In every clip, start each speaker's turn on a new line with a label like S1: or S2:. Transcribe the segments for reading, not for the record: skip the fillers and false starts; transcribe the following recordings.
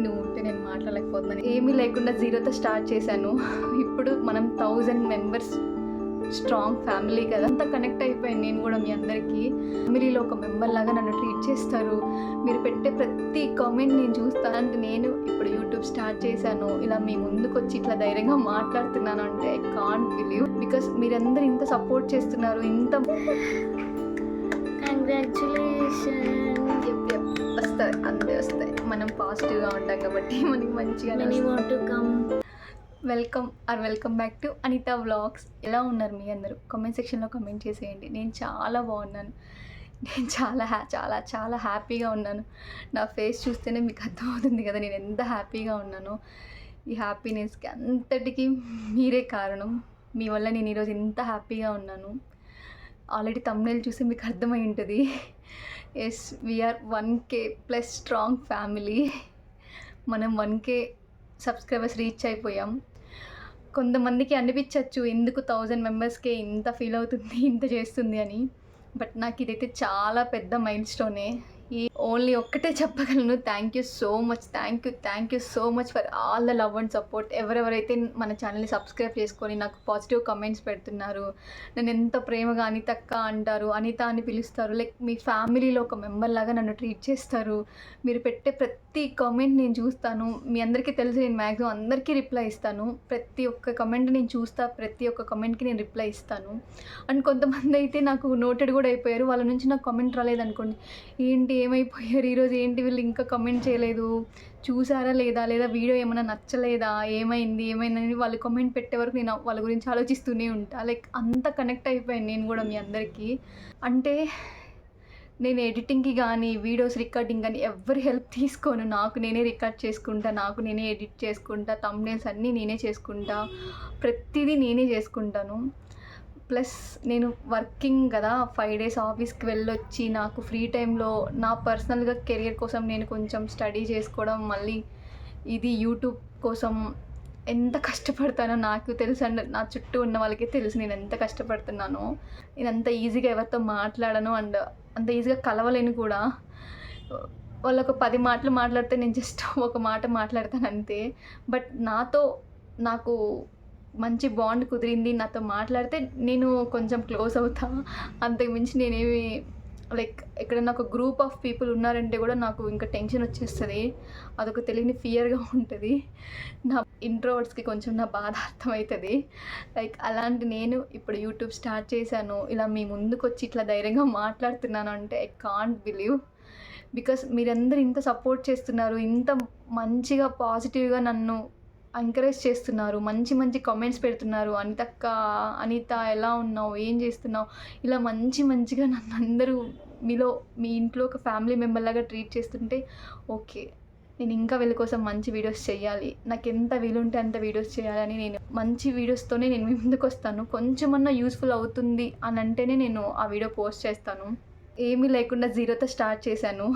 S1: నువ్వు ఉంటే నేను మాట్లాడలేకపోతున్నాను. ఏమీ లేకుండా జీరోతో స్టార్ట్ చేశాను. ఇప్పుడు మనం 1000 మెంబర్స్ స్ట్రాంగ్ ఫ్యామిలీ కదా, అంతా కనెక్ట్ అయిపోయాను నేను కూడా మీ అందరికీ. ఫ్యామిలీలో ఒక మెంబర్ లాగా నన్ను ట్రీట్ చేస్తారు. మీరు పెట్టే ప్రతి కామెంట్ నేను చూస్తాను. అంటే నేను ఇప్పుడు యూట్యూబ్ స్టార్ట్ చేశాను, ఇలా మీ ముందుకు వచ్చి ఇట్లా ధైర్యంగా మాట్లాడుతున్నాను అంటే ఐ కాంట్ బిలీవ్. బికాస్ మీరందరూ ఇంత సపోర్ట్ చేస్తున్నారు, ఇంత
S2: కంగ్రాచులేషన్
S1: వస్తాయి, అంతే వస్తాయి. మనం పాజిటివ్గా ఉంటాం కాబట్టి మనకి మంచిగా. Welcome back to Anitha vlogs. ఎలా ఉన్నారు మీ అందరూ? కామెంట్ సెక్షన్లో కామెంట్ చేసేయండి. నేను చాలా బాగున్నాను. నేను చాలా హ్యాపీగా ఉన్నాను. నా ఫేస్ చూస్తేనే మీకు అర్థమవుతుంది కదా నేను ఎంత హ్యాపీగా ఉన్నానో. ఈ హ్యాపీనెస్కి అంతటికీ మీరే కారణం. మీ వల్ల నేను ఈరోజు ఎంత హ్యాపీగా ఉన్నాను. ఆల్రెడీ thumbnail చూసి మీకు అర్థమై ఉంటుంది. Yes, we are 1K plus strong family. మనం 1K సబ్స్క్రైబర్స్ రీచ్ అయిపోయాం. కొంతమందికి అనిపించవచ్చు ఎందుకు 1000 మెంబర్స్కే ఇంత ఫీల్ అవుతుంది, ఇంత చేస్తుంది అని. బట్ నాకు ఇదైతే చాలా పెద్ద మైల్ స్టోనే. ఓన్లీ ఒక్కటే చెప్పగలను, thank you so much for all the love and support. ఎవరెవరైతే మన ఛానల్ని సబ్స్క్రైబ్ చేసుకొని నాకు పాజిటివ్ కమెంట్స్ పెడుతున్నారు, నన్ను ఎంత ప్రేమగా అనితక్క అంటారు, అనిత అని పిలుస్తారు, లైక్ మీ ఫ్యామిలీలో ఒక మెంబర్ లాగా నన్ను ట్రీట్ చేస్తారు. మీరు పెట్టే ప్రతి కామెంట్ నేను చూస్తాను. మీ అందరికీ తెలుసు నేను మ్యాక్సిమం అందరికీ రిప్లై ఇస్తాను. ప్రతి ఒక్క కమెంట్ నేను చూస్తా, ప్రతి ఒక్క కమెంట్కి నేను రిప్లై ఇస్తాను. అండ్ కొంతమంది అయితే నాకు నోటెడ్ కూడా అయిపోయారు. వాళ్ళ నుంచి నాకు కామెంట్ రాలేదనుకోండి, ఏంటి ఏమైపోయారు ఈరోజు, ఏంటి వీళ్ళు ఇంకా కమెంట్ చేయలేదు, చూసారా లేదా వీడియో ఏమైనా నచ్చలేదా, ఏమైందని వాళ్ళు కామెంట్ పెట్టే వరకు నేను వాళ్ళ గురించి ఆలోచిస్తూనే ఉంటా. లైక్ అంత కనెక్ట్ అయిపోయాను నేను కూడా మీ అందరికీ. అంటే నేను ఎడిటింగ్కి కానీ వీడియోస్ రికార్డింగ్ కానీ ఎవరి హెల్ప్ తీసుకోను. నాకు నేనే రికార్డ్ చేసుకుంటా, నాకు నేనే ఎడిట్ చేసుకుంటా, థంబ్నెయిల్స్ అన్నీ నేనే చేసుకుంటా, ప్రతిదీ నేనే చేసుకుంటాను. ప్లస్ నేను వర్కింగ్ కదా, 5 days ఆఫీస్కి వెళ్ళొచ్చి నాకు ఫ్రీ టైంలో నా పర్సనల్గా కెరియర్ కోసం నేను కొంచెం స్టడీ చేసుకోవడం, మళ్ళీ ఇది యూట్యూబ్ కోసం ఎంత కష్టపడతానో నాకు తెలుసు. అండ్ నా చుట్టూ ఉన్న వాళ్ళకి తెలుసు నేను ఎంత కష్టపడుతున్నానో. నేను అంత ఈజీగా ఎవరితో మాట్లాడను అండ్ అంత ఈజీగా కలవలేను కూడా. వాళ్ళు ఒక 10 మాటలు మాట్లాడితే నేను జస్ట్ ఒక మాట మాట్లాడతాను అంతే. బట్ నాకు మంచి బాండ్ కుదిరింది, నాతో మాట్లాడితే నేను కొంచెం క్లోజ్ అవుతా. అంతకుమించి నేనేమి లైక్ ఎక్కడన్నా ఒక గ్రూప్ ఆఫ్ పీపుల్ ఉన్నారంటే కూడా నాకు ఇంకా టెన్షన్ వచ్చేస్తుంది. అదొక తెలియని ఫియర్గా ఉంటుంది. నా ఇంట్రోవర్ట్స్కి కొంచెం నా బాధ అర్థమవుతుంది. లైక్ అలాంటి నేను ఇప్పుడు యూట్యూబ్ స్టార్ట్ చేశాను, ఇలా మీ ముందుకు వచ్చి ఇట్లా ధైర్యంగా మాట్లాడుతున్నాను అంటే ఐ కాంట్ బిలీవ్. బికాస్ మీరందరూ ఇంత సపోర్ట్ చేస్తున్నారు, ఇంత మంచిగా పాజిటివ్గా నన్ను ఎంకరేజ్ చేస్తున్నారు, మంచి కామెంట్స్ పెడుతున్నారు. అనిత ఎలా ఉన్నావు, ఏం చేస్తున్నావు, ఇలా మంచిగా నన్ను అందరూ మీ ఇంట్లో ఒక ఫ్యామిలీ మెంబర్ లాగా ట్రీట్ చేస్తుంటే ఓకే, నేను ఇంకా వీళ్ళ కోసం మంచి వీడియోస్ చేయాలి, నాకు ఎంత వీలుంటే అంత వీడియోస్ చేయాలని నేను మంచి వీడియోస్తోనే నేను మీ ముందుకు వస్తాను. కొంచెమన్నా యూస్ఫుల్ అవుతుంది అని అంటేనే నేను ఆ వీడియో పోస్ట్ చేస్తాను. ఏమీ లేకుండా జీరోతో స్టార్ట్ చేశాను.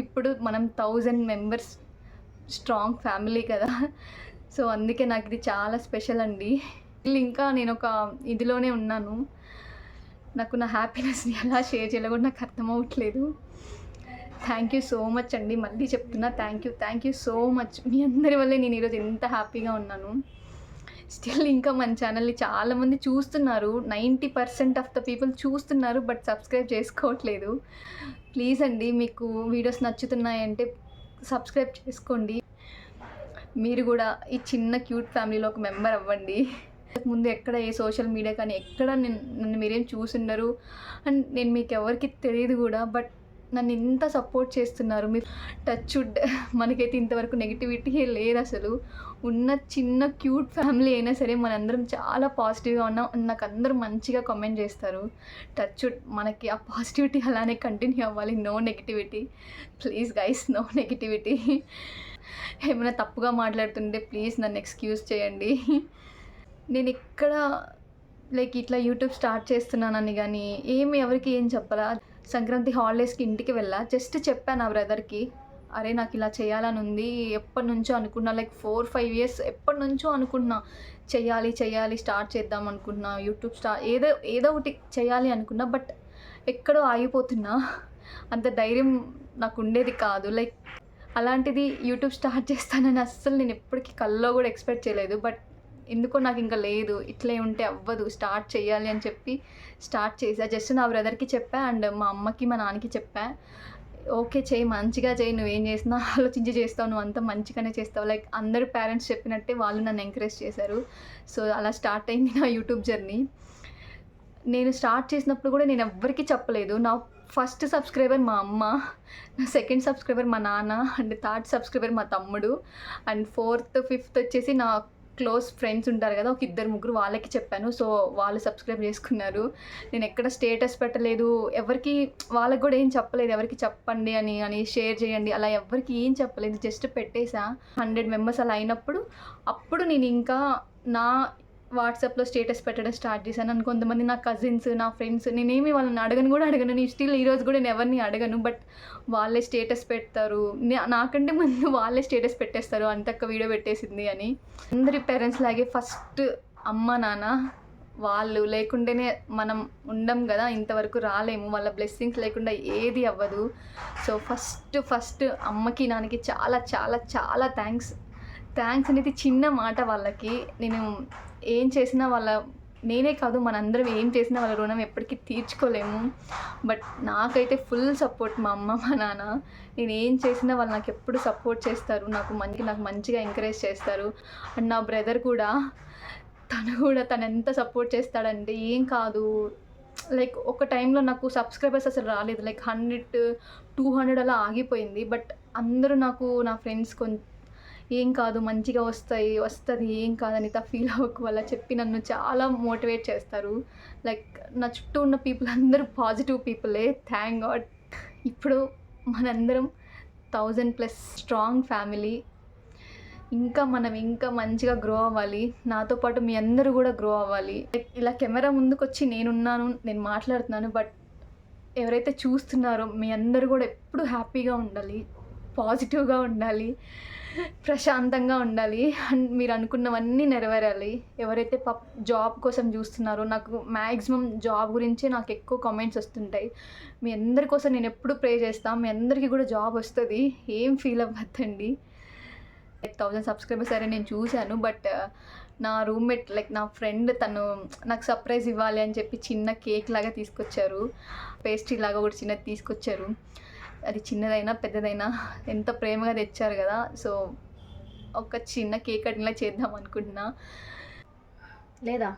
S1: ఇప్పుడు మనం 1000 మెంబర్స్ స్ట్రాంగ్ ఫ్యామిలీ కదా, సో అందుకే నాకు ఇది చాలా స్పెషల్ అండి. ఇంకా నేను ఒక ఇదిలోనే ఉన్నాను. నాకు నా హ్యాపీనెస్ని ఎలా షేర్ చేయాలో కూడా నాకు అర్థమవట్లేదు. థ్యాంక్ యూ సో మచ్ అండి, మళ్ళీ చెప్తున్నా థ్యాంక్ యూ సో మచ్. మీ అందరి వల్లే నేను ఈరోజు ఎంత హ్యాపీగా ఉన్నాను. స్టిల్ ఇంకా మన ఛానల్ని చాలామంది చూస్తున్నారు, 90% ఆఫ్ ద పీపుల్ చూస్తున్నారు, బట్ సబ్స్క్రైబ్ చేసుకోవట్లేదు. ప్లీజ్ అండి, మీకు వీడియోస్ నచ్చుతున్నాయంటే సబ్స్క్రైబ్ చేసుకోండి. మీరు కూడా ఈ చిన్న క్యూట్ ఫ్యామిలీలో ఒక మెంబర్ అవ్వండి. ముందు ఎక్కడ ఏ సోషల్ మీడియా కానీ ఎక్కడ నన్ను మీరేం చూసుండరు అండ్ నేను మీకు ఎవరికి తెలియదు కూడా, బట్ నన్ను ఇంత సపోర్ట్ చేస్తున్నారు. మీరు టచ్ వుడ్, మనకైతే ఇంతవరకు నెగిటివిటీ లేదు అసలు. ఉన్న చిన్న క్యూట్ ఫ్యామిలీ అయినా సరే మనందరం చాలా పాజిటివ్గా ఉన్నాం. నాకు అందరూ మంచిగా కామెంట్ చేస్తారు. టచ్ వుడ్, మనకి ఆ పాజిటివిటీ అలానే కంటిన్యూ అవ్వాలి. No negativity please guys, no negativity. ఏమైనా తప్పుగా మాట్లాడుతుంటే ప్లీజ్ నన్ను ఎక్స్క్యూజ్ చేయండి. నేను ఇక్కడ లైక్ ఇట్లా యూట్యూబ్ స్టార్ట్ చేస్తున్నానని కానీ ఎవరికి ఏం చెప్పరా. సంక్రాంతి హాలిడేస్కి ఇంటికి వెళ్ళా, జస్ట్ చెప్పాను నా బ్రదర్కి, అరే నాకు ఇలా చేయాలని ఉంది, ఎప్పటి నుంచో అనుకున్నా, లైక్ 4-5 years ఎప్పటి నుంచో అనుకున్నా, చేయాలి స్టార్ట్ చేద్దాం అనుకున్నా, యూట్యూబ్ ఏదో ఒకటి చేయాలి అనుకున్నా. బట్ ఎక్కడో ఆగిపోతున్నా. అంత ధైర్యం నాకు ఉండేది కాదు. లైక్ అలాంటిది యూట్యూబ్ స్టార్ట్ చేస్తానని అస్సలు నేను ఎప్పటికీ కల్లో కూడా ఎక్స్పెక్ట్ చేయలేదు. బట్ ఎందుకో నాకు ఇంకా లేదు, ఇట్లే ఉంటే అవ్వదు, స్టార్ట్ చేయాలి అని చెప్పి స్టార్ట్ చేసా. జస్ట్ నా బ్రదర్కి చెప్పా అండ్ మా అమ్మకి మా నాన్నకి చెప్పా. ఓకే చెయ్యి, మంచిగా చెయ్యి, నువ్వేం చేసినా ఆలోచించి చేస్తావు, నువ్వు అంతా మంచిగానే చేస్తావు, లైక్ అందరు పేరెంట్స్ చెప్పినట్టే వాళ్ళు నన్ను ఎంకరేజ్ చేశారు. సో అలా స్టార్ట్ అయింది నా యూట్యూబ్ జర్నీ. నేను స్టార్ట్ చేసినప్పుడు కూడా నేను ఎవ్వరికీ చెప్పలేదు. నా ఫస్ట్ సబ్స్క్రైబర్ మా అమ్మ, నా సెకండ్ సబ్స్క్రైబర్ మా నాన్న, అండ్ థర్డ్ సబ్స్క్రైబర్ మా తమ్ముడు, అండ్ ఫోర్త్ ఫిఫ్త్ వచ్చేసి నా క్లోజ్ ఫ్రెండ్స్ ఉంటారు కదా, ఒక ఇద్దరు ముగ్గురు, వాళ్ళకి చెప్పాను. సో వాళ్ళు సబ్స్క్రైబ్ చేసుకున్నారు. నేను ఎక్కడ స్టేటస్ పెట్టలేదు, ఎవరికి వాళ్ళకి కూడా ఏం చెప్పలేదు, ఎవరికి చెప్పండి అని షేర్ చేయండి అలా ఎవరికి ఏం చెప్పలేదు, జస్ట్ పెట్టేసా. 100 మెంబర్స్ అలా అయినప్పుడు అప్పుడు నేను ఇంకా నా వాట్సాప్లో స్టేటస్ పెట్టడం స్టార్ట్ చేశాను. అండ్ కొంతమంది నా కజిన్స్, నా ఫ్రెండ్స్, నేనేమి వాళ్ళని అడగను, నేను స్టిల్ ఈరోజు కూడా నేను ఎవరిని అడగను, బట్ వాళ్ళే స్టేటస్ పెడతారు, నాకంటే ముందు వాళ్ళే స్టేటస్ పెట్టేస్తారు, అంతక్క వీడియో పెట్టేసింది అని. అందరి పేరెంట్స్ లాగే ఫస్ట్ అమ్మ నాన్న, వాళ్ళు లేకుంటేనే మనం ఉండం కదా, ఇంతవరకు రాలేము, వాళ్ళ బ్లెస్సింగ్స్ లేకుండా ఏది అవ్వదు. సో ఫస్ట్ అమ్మకి నాన్నకి చాలా చాలా చాలా థ్యాంక్స్ అనేది చిన్న మాట. వాళ్ళకి నేను ఏం చేసినా నేనే కాదు మనందరం ఏం చేసినా వాళ్ళ రుణం ఎప్పటికీ తీర్చుకోలేము. బట్ నాకైతే ఫుల్ సపోర్ట్ మా అమ్మ మా నాన్న. నేను ఏం చేసినా వాళ్ళు నాకు ఎప్పుడు సపోర్ట్ చేస్తారు, నాకు మంచిగా ఎంకరేజ్ చేస్తారు. అండ్ నా బ్రదర్ కూడా, తను ఎంత సపోర్ట్ చేస్తాడంటే ఏం కాదు, లైక్ ఒక టైంలో నాకు సబ్స్క్రైబర్స్ అసలు రాలేదు, లైక్ 100 200 అలా ఆగిపోయింది. బట్ అందరూ నా ఫ్రెండ్స్ ఏం కాదు, మంచిగా వస్తుంది, ఏం కాదని ఫీల్ అవ్వకు అలా చెప్పి నన్ను చాలా మోటివేట్ చేస్తారు. లైక్ నా చుట్టూ ఉన్న పీపుల్ అందరూ పాజిటివ్ పీపులే, థ్యాంక్ గాడ్. ఇప్పుడు మనందరం 1000+ స్ట్రాంగ్ ఫ్యామిలీ. మనం ఇంకా మంచిగా గ్రో అవ్వాలి, నాతో పాటు మీ అందరూ కూడా గ్రో అవ్వాలి. ఇలా కెమెరా ముందుకు వచ్చి నేను మాట్లాడుతున్నాను, బట్ ఎవరైతే చూస్తున్నారో మీ అందరూ కూడా ఎప్పుడు హ్యాపీగా ఉండాలి, పాజిటివ్గా ఉండాలి, ప్రశాంతంగా ఉండాలి, అండ్ మీరు అనుకున్నవన్నీ నెరవేరాలి. ఎవరైతే జాబ్ కోసం చూస్తున్నారో, నాకు మ్యాక్సిమం జాబ్ గురించే నాకు ఎక్కువ కామెంట్స్ వస్తుంటాయి. మీ అందరి కోసం నేను ఎప్పుడు ప్రే చేస్తాను, మీ అందరికీ కూడా జాబ్ వస్తుంది, ఏం ఫీల్ అవ్వద్దండి. 1000 సబ్స్క్రైబర్స్ సరే నేను చూశాను, బట్ నా రూమ్మేట్ లైక్ నా ఫ్రెండ్ తను నాకు సర్ప్రైజ్ ఇవ్వాలి అని చెప్పి చిన్న కేక్ లాగా తీసుకొచ్చారు, పేస్ట్రీ లాగా కూడా చిన్నది తీసుకొచ్చారు. అది చిన్నదైనా పెద్దదైనా ఎంత ప్రేమగా తెచ్చారు కదా. సో ఒక చిన్న కేక్ కటింగ్లా చేద్దాం అనుకుంటున్నా.
S2: లేదా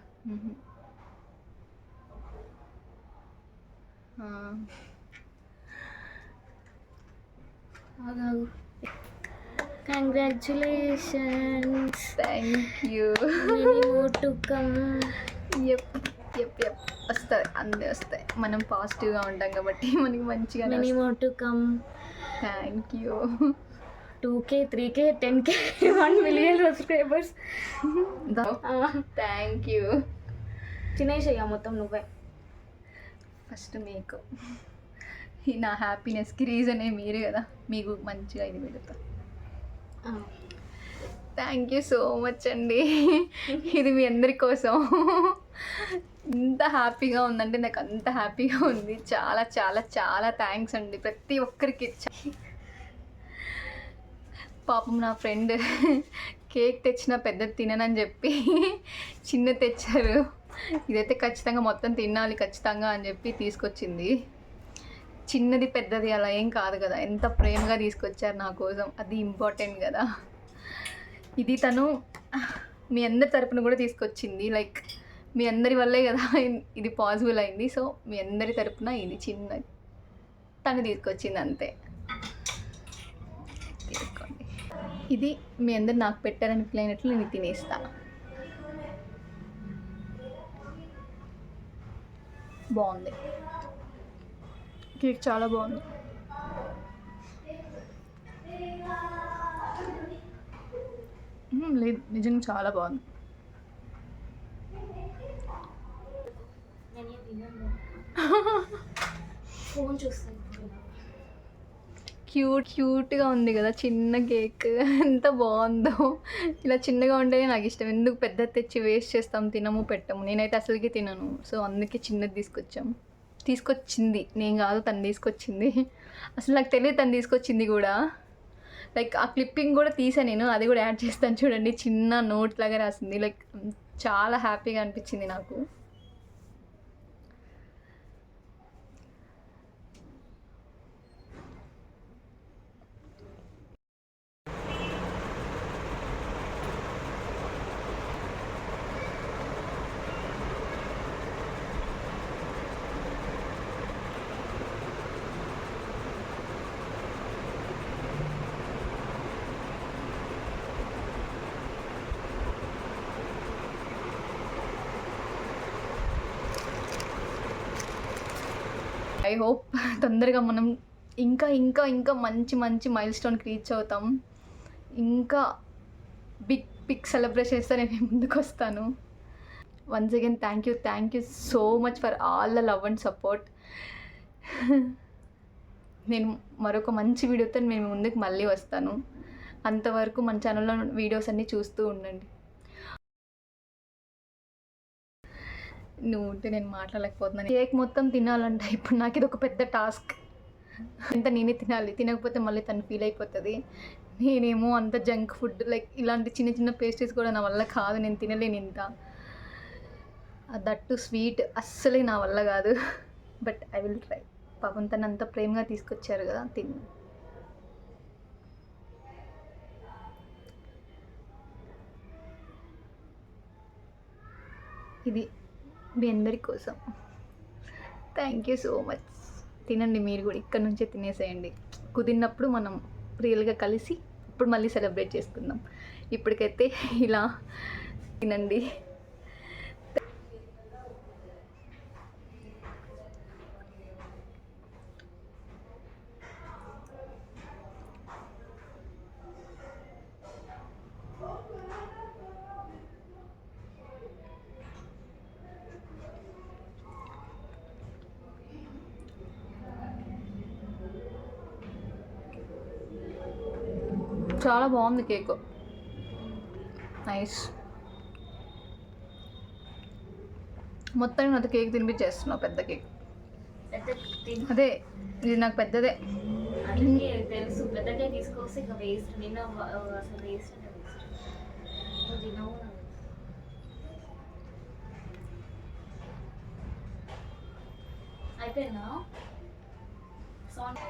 S2: కంగ్రాచులేషన్స్.
S1: Thank you. యప్ వస్తాయి, అన్నీ వస్తాయి. మనం పాజిటివ్గా ఉంటాం కాబట్టి మనకి మంచిగా. Thank you.
S2: 2K 3K 10K 1 million subscribers.
S1: Thank you.
S2: తినేసేయ మొత్తం నువ్వే.
S1: ఫస్ట్ మీకు నా హ్యాపీనెస్కి రీజనే మీరు కదా, మీకు మంచిగా ఇది పెడతా. థ్యాంక్ యూ సో మచ్ అండి. ఇది మీ అందరి కోసం. ఇంత హ్యాపీగా ఉందంటే నాకు అంత హ్యాపీగా ఉంది. చాలా చాలా చాలా థ్యాంక్స్ అండి ప్రతి ఒక్కరికి. పాపం నా ఫ్రెండ్ కేక్ తెచ్చిన పెద్దది తిననని చెప్పి చిన్నది తెచ్చారు. ఇదైతే ఖచ్చితంగా మొత్తం తినాలి ఖచ్చితంగా అని చెప్పి తీసుకొచ్చింది. చిన్నది పెద్దది అలా ఏం కాదు కదా, ఎంత ప్రేమగా తీసుకొచ్చారు నా కోసం, అది ఇంపార్టెంట్ కదా. ఇది తను మీ అందరి తరపున కూడా తీసుకొచ్చింది, లైక్ మీ అందరి వల్లే కదా ఇది పాసిబుల్ అయింది. సో మీ అందరి తరపున ఇది చిన్నది తను తీసుకొచ్చింది అంతే. తీసుకోండి. ఇది మీ అందరు నాకు పెట్టారని ఫీల్ అయినట్లు నేను తినేస్తా. బాగుంది కేక్, చాలా బాగుంది. లేదు నిజంగా చాలా బాగుంది.
S2: ఫోన్ చూస్తాను.
S1: క్యూట్గా ఉంది కదా చిన్న కేక్, ఎంత బాగుందో. ఇలా చిన్నగా ఉంటేనే నాకు ఇష్టం. ఎందుకు పెద్ద తెచ్చి వేస్ట్ చేస్తాం, తినము పెట్టము. నేనైతే అసలుకి తినను. సో అందుకే చిన్నది తీసుకొచ్చింది, నేను కాదు తను తీసుకొచ్చింది. అసలు నాకు తెలియదు తను తీసుకొచ్చింది కూడా. లైక్ ఆ క్లిప్పింగ్ కూడా తీసాను నేను, అది కూడా యాడ్ చేస్తాను చూడండి. చిన్న నోట్ లాగా రాసింది. లైక్ చాలా హ్యాపీగా అనిపించింది నాకు. ఐ హోప్ తొందరగా మనం ఇంకా ఇంకా ఇంకా మంచి మంచి మైల్ స్టోన్కి రీచ్ అవుతాం. ఇంకా బిగ్ సెలబ్రేషన్స్తో నేను ముందుకు వస్తాను. Once again thank you so much for all the love and support. నేను మరొక మంచి వీడియోతో మేము ముందుకు మళ్ళీ వస్తాను. అంతవరకు మన ఛానల్లో వీడియోస్ అన్నీ చూస్తూ ఉండండి. నువ్వు ఉంటే నేను మాట్లాడలేకపోతున్నాను. కేక్ మొత్తం తినాలంటే ఇప్పుడు నాకు ఇది ఒక పెద్ద టాస్క్. ఎంత నేనే తినాలి, తినకపోతే మళ్ళీ తను ఫీల్ అయిపోతుంది. నేనేమో అంత జంక్ ఫుడ్ లైక్ ఇలాంటి చిన్న చిన్న పేస్ట్రీస్ కూడా నా వల్ల కాదు, నేను తినలేను ఇంత. దట్టు స్వీట్ అస్సలే నా వల్ల కాదు. But I will try. పాపం తను అంత ప్రేమగా తీసుకొచ్చారు కదా, తిను. ఇది మీ అందరి కోసం. Thank you so much. తినండి మీరు కూడా, ఇక్కడ నుంచే తినేసేయండి. కుదిరినప్పుడు మనం రియల్గా కలిసి ఇప్పుడు మళ్ళీ సెలబ్రేట్ చేసుకుందాం. ఇప్పటికైతే ఇలా తినండి. చాలా బాగుంది కేక్, నైస్. మొత్తం నాకు కేక్ తినిపించేస్తున్నావు, పెద్ద కేక్. అదే ఇది నాకు పెద్దదే.
S2: తెలుసు, పెద్దగా తీసుకొస్తే ఇక వేస్ట్. నిన్న అసలు వేస్ట్ తినవు. అయిపోయిందా? సాంగ్